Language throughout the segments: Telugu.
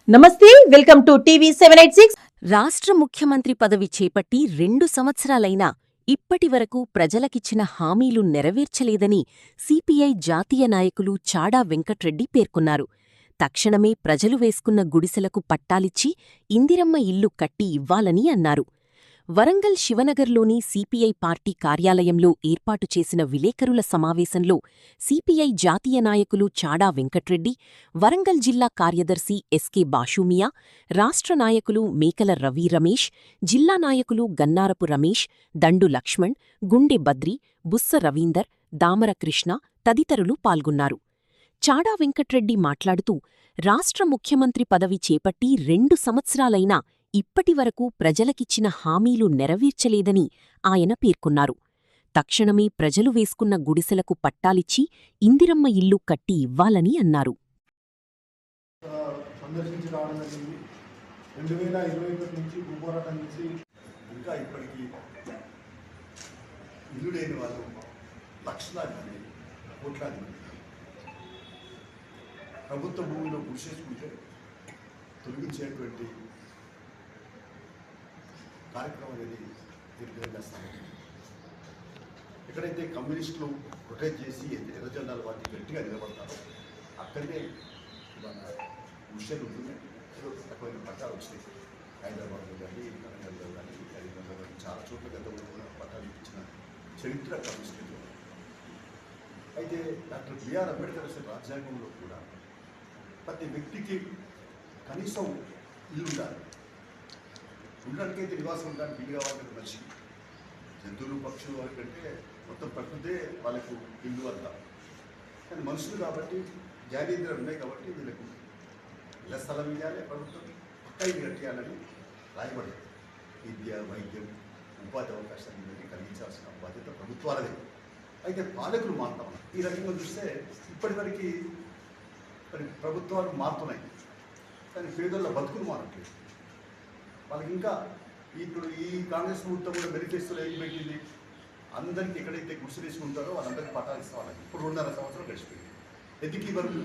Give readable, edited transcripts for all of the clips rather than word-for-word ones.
నమస్తే, వెల్కమ్ టు టీవీ 786. రాష్ట్ర ముఖ్యమంత్రి పదవి చేపట్టి 2 సంవత్సరాలైనా ఇప్పటివరకు ప్రజలకిచ్చిన హామీలు నెరవేర్చలేదని సిపిఐ జాతీయ నాయకులు చాడా వెంకట్రెడ్డి పేర్కొన్నారు. తక్షణమే ప్రజలు వేసుకున్న గుడిసెలకు పట్టాలిచ్చి ఇందిరమ్మ ఇల్లు కట్టి ఇవ్వాలని అన్నారు. వరంగల్ శివనగర్లోని సిపిఐ పార్టీ కార్యాలయంలో ఏర్పాటు చేసిన విలేకరుల సమావేశంలో సిపిఐ జాతీయ నాయకులు చాడా వెంకట్రెడ్డి, వరంగల్ జిల్లా కార్యదర్శి ఎస్కే బాషూమియా, రాష్ట్ర నాయకులు మేకల రవి రమేష్, జిల్లా నాయకులు గన్నారపు రమేష్, దండు లక్ష్మణ్, గుండె బద్రి, బుస్స రవీందర్, దామర కృష్ణ తదితరులు పాల్గొన్నారు. చాడా వెంకట్రెడ్డి మాట్లాడుతూ, రాష్ట్ర ముఖ్యమంత్రి పదవి చేపట్టి 2 సంవత్సరాలైనా ఇప్పటివరకు ప్రజలకిచ్చిన హామీలు నెరవేర్చలేదని ఆయన పేర్కొన్నారు. తక్షణమే ప్రజలు వేసుకున్న గుడిసెలకు పట్టాలిచ్చి ఇందిరమ్మ ఇల్లు కట్టి ఇవ్వాలని అన్నారు. ప్రభుత్వ భూమిలో గుడిసేసుకుంటే తొలగించేటువంటి కార్యక్రమం అనేది నిర్వహిస్తాము. ఎక్కడైతే కమ్యూనిస్టులు ప్రొటెక్ట్ చేసి ఎర్రజెండాల పార్టీ గట్టిగా నిలబడతారో అక్కడనే విషయాలు ఉంటున్నాయి. రకమైన పట్టాలు వచ్చినాయి. హైదరాబాద్లో కానీ, వరంగల్లో కానీ, కరీంనగర్లో కానీ చాలా చోట్ల గతంలో కూడా పట్టాలు ఇచ్చిన చరిత్ర కమ్యూనిస్టులు. అయితే డాక్టర్ బిఆర్ అంబేద్కర్ అసలు రాజ్యాంగంలో కూడా ప్రతి వ్యక్తికి కనీసం ఇల్లు ఉండాలి. ఉండడానికైతే నివాసం ఉండడానికి ఇల్లు కావాలంటే మనిషి, జంతువులు పక్షులు వారికంటే మొత్తం ప్రకృతే వాళ్ళకు ఇల్లు అంతా. కానీ మనుషులు కాబట్టి జాతీయంగా ఉన్నాయి కాబట్టి వీళ్ళకు ఇళ్ల స్థలం ఇవ్వాలి, ప్రభుత్వం పక్కా ఇల్లు కట్టియాలని రాయబడింది. విద్య, వైద్యం, ఉపాధి అవకాశాలు ఇవన్నీ కలిగించాల్సిన బాధ్యత ప్రభుత్వాలదే. అయితే పాలకులు మారుతాం. ఈ రకంగా చూస్తే ఇప్పటివరకు మరి ప్రభుత్వాలు మారుతున్నాయి, కానీ పేదోళ్ళ బతుకులు మారట్లేదు. వాళ్ళకి ఇంకా ఇప్పుడు ఈ కాంగ్రెస్ ప్రభుత్వం కూడా మేనిఫెస్టోలో ఏం పెట్టింది, అందరికీ ఎక్కడైతే గుర్తు తీసుకుంటారో వాళ్ళందరికీ పట్టాలు ఇస్తామని. ఇప్పుడు 2.5 సంవత్సరం గడిచిపోయింది. ఎందుకు వరకు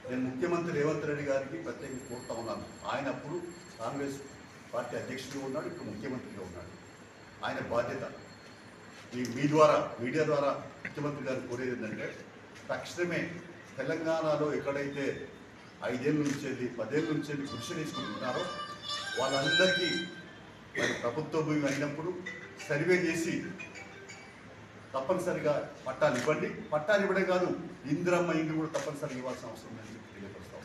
నేను ముఖ్యమంత్రి రేవంత్ రెడ్డి గారికి ప్రత్యేకంగా కోరుతా ఉన్నాను. ఆయన అప్పుడు కాంగ్రెస్ పార్టీ అధ్యక్షుడిగా ఉన్నాడు, ఇప్పుడు ముఖ్యమంత్రిగా ఉన్నాడు. ఆయన బాధ్యత మీ ద్వారా, మీడియా ద్వారా ముఖ్యమంత్రి గారు కోరేది ఏంటంటే, తక్షణమే తెలంగాణలో ఎక్కడైతే 5 ఏళ్ళ నుంచి 10 ఏళ్ళ నుంచి కృషి తీసుకుంటున్నారో వాళ్ళందరికీ మరి ప్రభుత్వ భూమి అయినప్పుడు సర్వే చేసి తప్పనిసరిగా పట్టాలు ఇవ్వండి. పట్టాలు ఇవ్వడే కాదు, ఇందిరమ్మ ఇల్లు కూడా తప్పనిసరిగా ఇవ్వాల్సిన అవసరం ఉందని తెలియపరుస్తాం.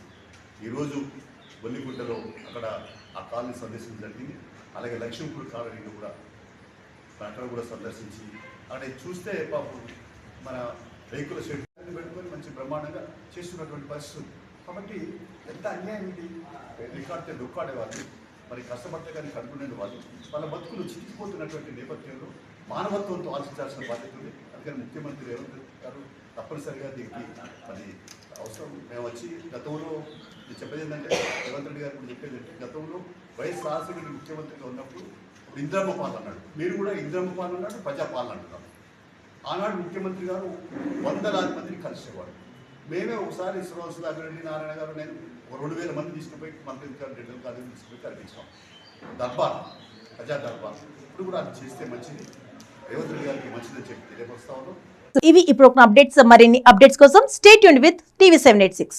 ఈరోజు బొల్లిగుంటలో అక్కడ ఆ కాలనీ సందర్శించడం జరిగింది. అలాగే లక్ష్మీపూర్ కాలనీలో కూడా అక్కడ కూడా సందర్శించి అక్కడ చూస్తే పాపం మన రైతుల షెడ్ పెట్టుకొని మంచి బ్రహ్మాండంగా చేస్తున్నటువంటి పరిస్థితి. కాబట్టి ఎంత అన్యాయం ఇది. రికార్డితే డొక్కాడేవాళ్ళు, మరి కష్టపడితే కానీ కడుపునే వాళ్ళు, వాళ్ళ బతుకులు చిక్కిపోతున్నటువంటి నేపథ్యంలో మానవత్వంతో ఆలోచించాల్సిన బాధ్యత ఉంది. అందుకని ముఖ్యమంత్రి రేవంత్ గారు తప్పనిసరిగా దీనికి అది అవసరం. మేము వచ్చి గతంలో చెప్పేది ఏంటంటే, రేవంత్ రెడ్డి గారు కూడా చెప్పేది అంటే, గతంలో వైఎస్ రాజశేఖర ముఖ్యమంత్రిగా ఉన్నప్పుడు ఇందిరమ్మ పాలన అన్నాడు, మీరు కూడా ఇందిరమ్మ పాలన అన్నాడు, ప్రజాపాలన అంటున్నాం. ఆనాడు ముఖ్యమంత్రి గారు 100,000 మందిని కలిసేవాడు. మేమే ఒకసారి సుధాకరెడ్డి, నారాయణ గారు, నేను 2,000 మంది తీసుకుపోయి మంత్రి రెడ్డి కాలేజీ తీసుకుపోయి కనిపించాం. దర్బార్, ప్రజా దర్బార్. ఇప్పుడు కూడా అది చేస్తే మంచిది, రేవంత్ రెడ్డి గారికి మంచిదని చెప్పి తెలియపరుస్తా ఉన్నాం. ఇవి ఇప్పుడు అప్డేట్స్. మరిన్ని అప్డేట్స్ కోసం స్టే ట్యూన్డ్ విత్ టీవీ 786.